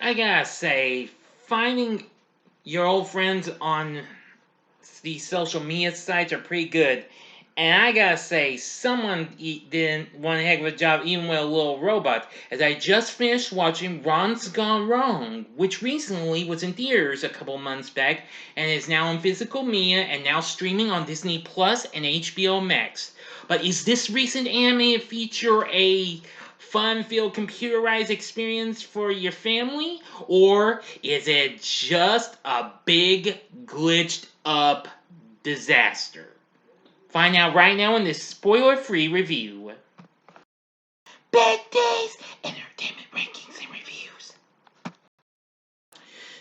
I gotta say, finding your old friends on these social media sites are pretty good. And I gotta say, someone did one heck of a job, even with a little robot. As I just finished watching Ron's Gone Wrong, which recently was in theaters a couple months back, and is now in physical media and now streaming on Disney Plus and HBO Max. But is this recent animated feature a fun-filled computerized experience for your family, or is it just a big glitched up disaster? Find out right now in this spoiler-free review. Big D's Entertainment Rankings and Reviews.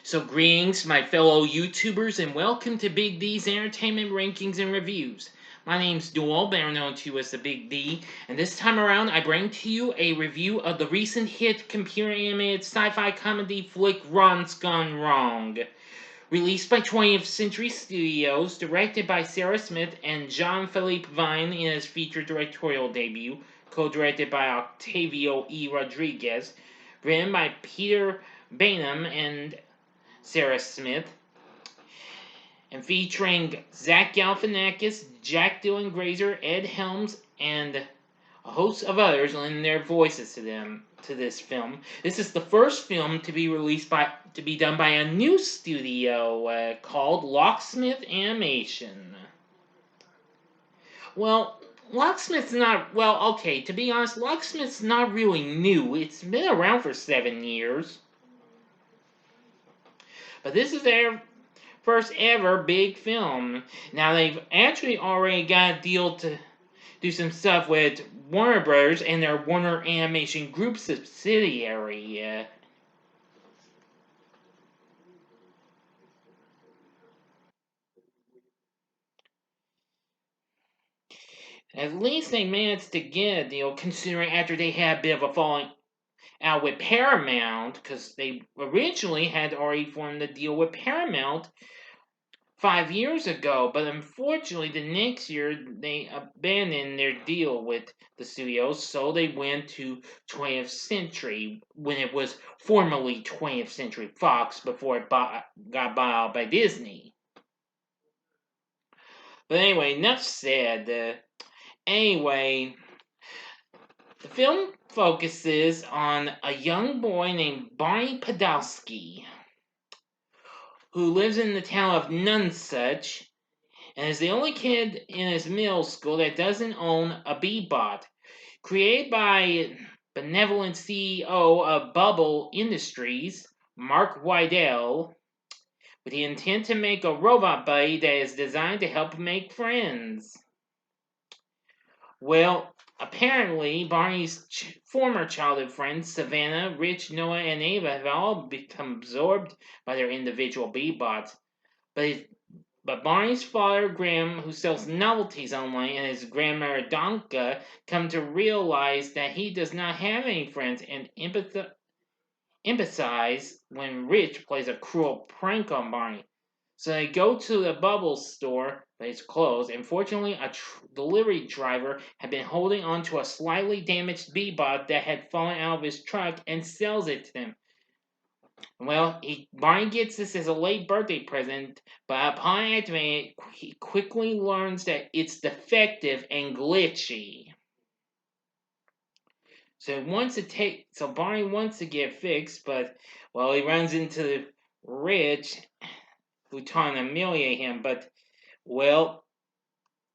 So greetings, my fellow YouTubers, and welcome to Big D's Entertainment Rankings and Reviews. My name's Duel, better known to you as the Big D, and this time around I bring to you a review of the recent hit computer-animated sci-fi comedy flick Ron's Gone Wrong. Released by 20th Century Studios, directed by Sarah Smith and Jean-Philippe Vine in his feature directorial debut, co-directed by Octavio E. Rodriguez, written by Peter Bainham and Sarah Smith, and featuring Zach Galifianakis, Jack Dylan Grazer, Ed Helms, and a host of others lending their voices to this film. This is the first film to be done by a new studio called Locksmith Animation. Well, to be honest, Locksmith's not really new. It's been around for 7 years. But this is their first ever big film. Now, they've actually already got a deal to do some stuff with Warner Brothers and their Warner Animation Group subsidiary. At least they managed to get a deal, considering after they had a bit of a falling out with Paramount, because they originally had already formed a deal with Paramount 5 years ago, but unfortunately the next year they abandoned their deal with the studios, so they went to 20th Century when it was formerly 20th Century Fox before it got bought out by Disney. But anyway, enough said. Anyway, the film focuses on a young boy named Barney Podolsky who lives in the town of Nonsuch and is the only kid in his middle school that doesn't own a Bebot. Created by benevolent CEO of Bubble Industries, Mark Wydell, with the intent to make a robot buddy that is designed to help make friends. Well, apparently, Barney's former childhood friends, Savannah, Rich, Noah, and Ava, have all become absorbed by their individual Bebots. But Barney's father, Graham, who sells novelties online, and his grandmother, Donka, come to realize that he does not have any friends and empathize when Rich plays a cruel prank on Barney. So they go to the Bubble store, but it's closed. And fortunately, a delivery driver had been holding onto a slightly damaged Bebot that had fallen out of his truck and sells it to them. Well, Barney gets this as a late birthday present, but upon activating it, he quickly learns that it's defective and glitchy. So Barney wants to get fixed, but well, he runs into Rich, who trying to humiliate him. But well,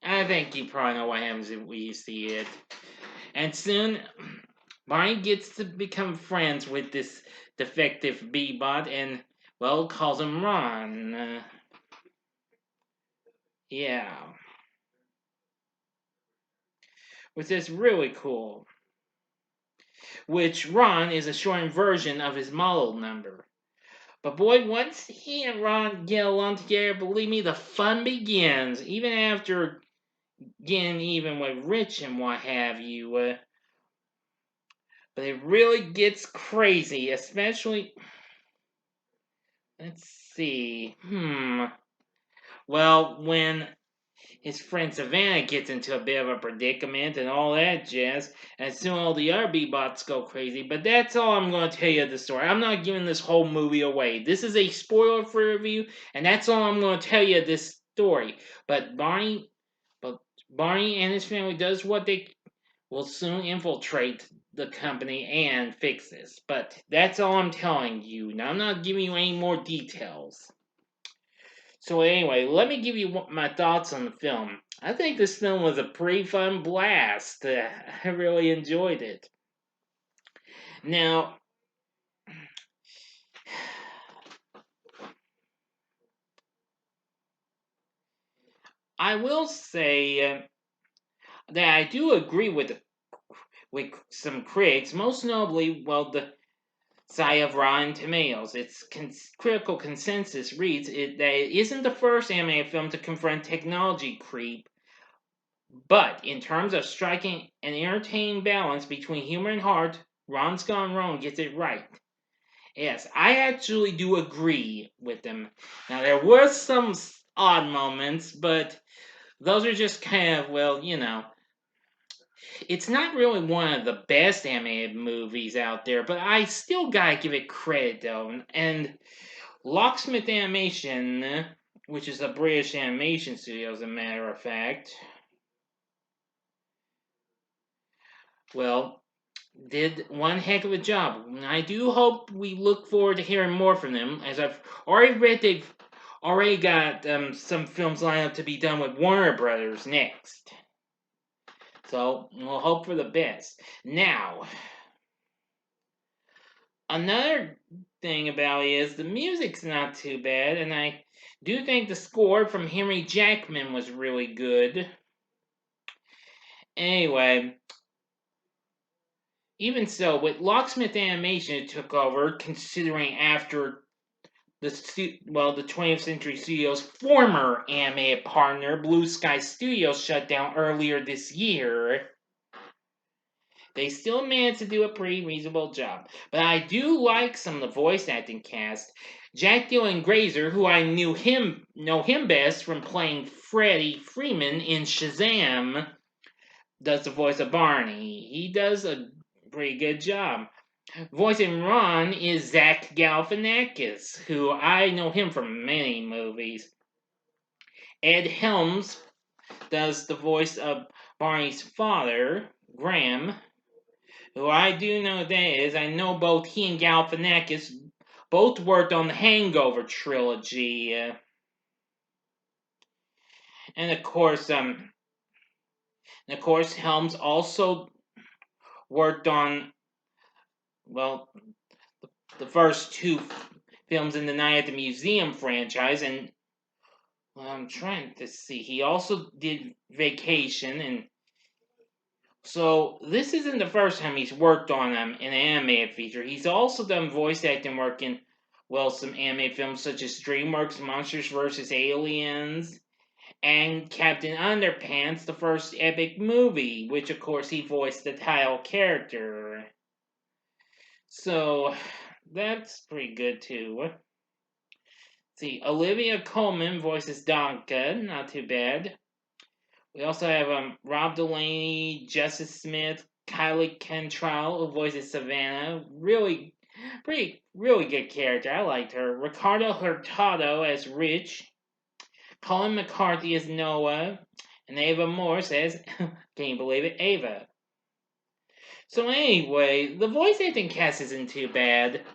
I think you probably know what happens if we see it. And soon, Barney gets to become friends with this defective Bebot and, well, calls him Ron. Yeah. Which is really cool. Which Ron is a shortened version of his model number. But boy, once he and Ron get along together, believe me, the fun begins. Even after getting even with Rich and what have you. But it really gets crazy, especially. Let's see. Well, when his friend Savannah gets into a bit of a predicament and all that jazz, and soon all the other B-bots go crazy. But that's all I'm going to tell you of the story. I'm not giving this whole movie away. This is a spoiler-free review, and that's all I'm going to tell you of this story. But Barney and his family does what they will soon infiltrate the company and fix this. But that's all I'm telling you. Now I'm not giving you any more details. So anyway, let me give you my thoughts on the film. I think this film was a pretty fun blast. I really enjoyed it. Now, I will say that I do agree with some critics, most notably, well, the side of Rotten Tomatoes. Its critical consensus reads that it isn't the first animated film to confront technology creep, but in terms of striking an entertaining balance between humor and heart, Ron's Gone Wrong gets it right. Yes, I actually do agree with them. Now, there were some odd moments, but those are just kind of, well, it's not really one of the best animated movies out there, but I still gotta give it credit, though. And Locksmith Animation, which is a British animation studio, as a matter of fact, well, did one heck of a job. I do hope we look forward to hearing more from them, as I've already read they've already got some films lined up to be done with Warner Brothers next. So we'll hope for the best. Now, another thing about it is the music's not too bad, and I do think the score from Henry Jackman was really good. Anyway, even so, with Locksmith Animation it took over, considering after the 20th Century Studios' former animated partner, Blue Sky Studios, shut down earlier this year. They still managed to do a pretty reasonable job. But I do like some of the voice acting cast. Jack Dylan Grazer, who I know him best from playing Freddie Freeman in Shazam, does the voice of Barney. He does a pretty good job. Voicing Ron is Zach Galifianakis, who I know him from many movies. Ed Helms does the voice of Barney's father, Graham, who I do know that is. I know both he and Galifianakis both worked on the Hangover trilogy. And of course, Helms also worked on, well, the first two films in the Night at the Museum franchise, and well, I'm trying to see. He also did Vacation, and so this isn't the first time he's worked on an animated feature. He's also done voice acting work in, well, some animated films such as DreamWorks' Monsters vs. Aliens and Captain Underpants, the first epic movie, which of course he voiced the title character. So that's pretty good too. See, Olivia Colman voices Donka, not too bad. We also have Rob Delaney, Justice Smith, Kylie Cantrell, who voices Savannah. Really good character. I liked her. Ricardo Hurtado as Rich. Colin McCarthy as Noah. And Ava Morse as, can you believe it, Ava. So anyway, the voice acting cast isn't too bad.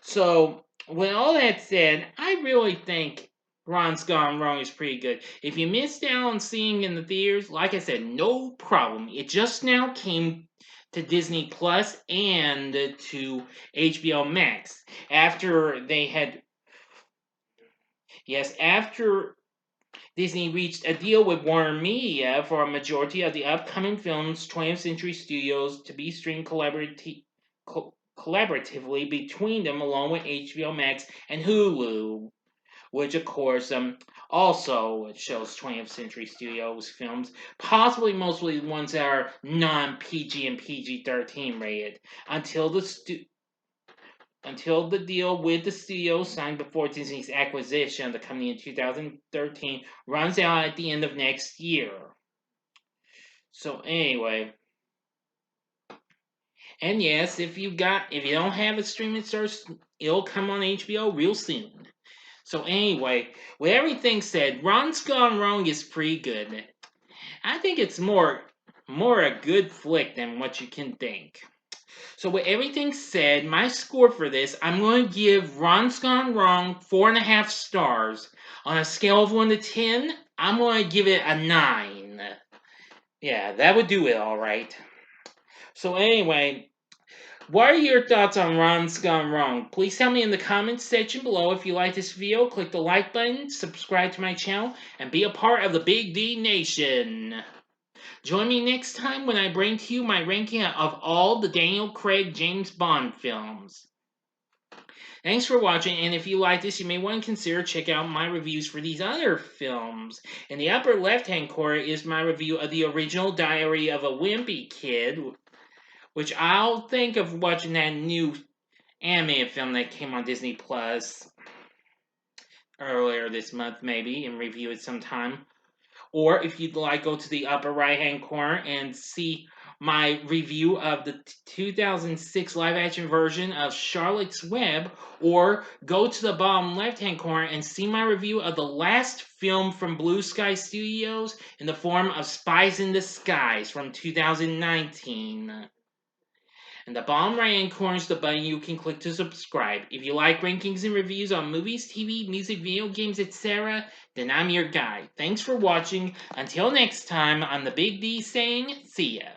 So, with all that said, I really think Ron's Gone Wrong is pretty good. If you missed out on seeing in the theaters, like I said, no problem. It just now came to Disney Plus and to HBO Max after they had, yes, after Disney reached a deal with Warner Media for a majority of the upcoming films 20th Century Studios to be streamed collaboratively between them, along with HBO Max and Hulu, which of course also shows 20th Century Studios films, possibly mostly the ones that are non-PG and PG-13 rated, until until the deal with the studio signed before Disney's acquisition of the company in 2013 runs out at the end of next year. So anyway, and yes, if you don't have a streaming service, it'll come on HBO real soon. So anyway, with everything said, Ron's Gone Wrong is pretty good. I think it's more a good flick than what you can think. So with everything said, my score for this, I'm going to give Ron's Gone Wrong 4.5 stars. On a scale of 1 to 10, I'm going to give it a 9. Yeah, that would do it all right. So anyway, what are your thoughts on Ron's Gone Wrong? Please tell me in the comments section below. If you like this video, click the like button, subscribe to my channel, and be a part of the Big D Nation. Join me next time when I bring to you my ranking of all the Daniel Craig James Bond films. Thanks for watching, and if you like this, you may want to consider checking out my reviews for these other films. In the upper left-hand corner is my review of the original Diary of a Wimpy Kid, which I'll think of watching that new animated film that came on Disney Plus earlier this month, maybe, and review it sometime. Or if you'd like, go to the upper right-hand corner and see my review of the 2006 live-action version of Charlotte's Web, or go to the bottom left-hand corner and see my review of the last film from Blue Sky Studios in the form of Spies in Disguise from 2019. And the bottom right-hand corner is the button you can click to subscribe. If you like rankings and reviews on movies, TV, music, video games, etc., then I'm your guy. Thanks for watching. Until next time, I'm the Big D saying, see ya.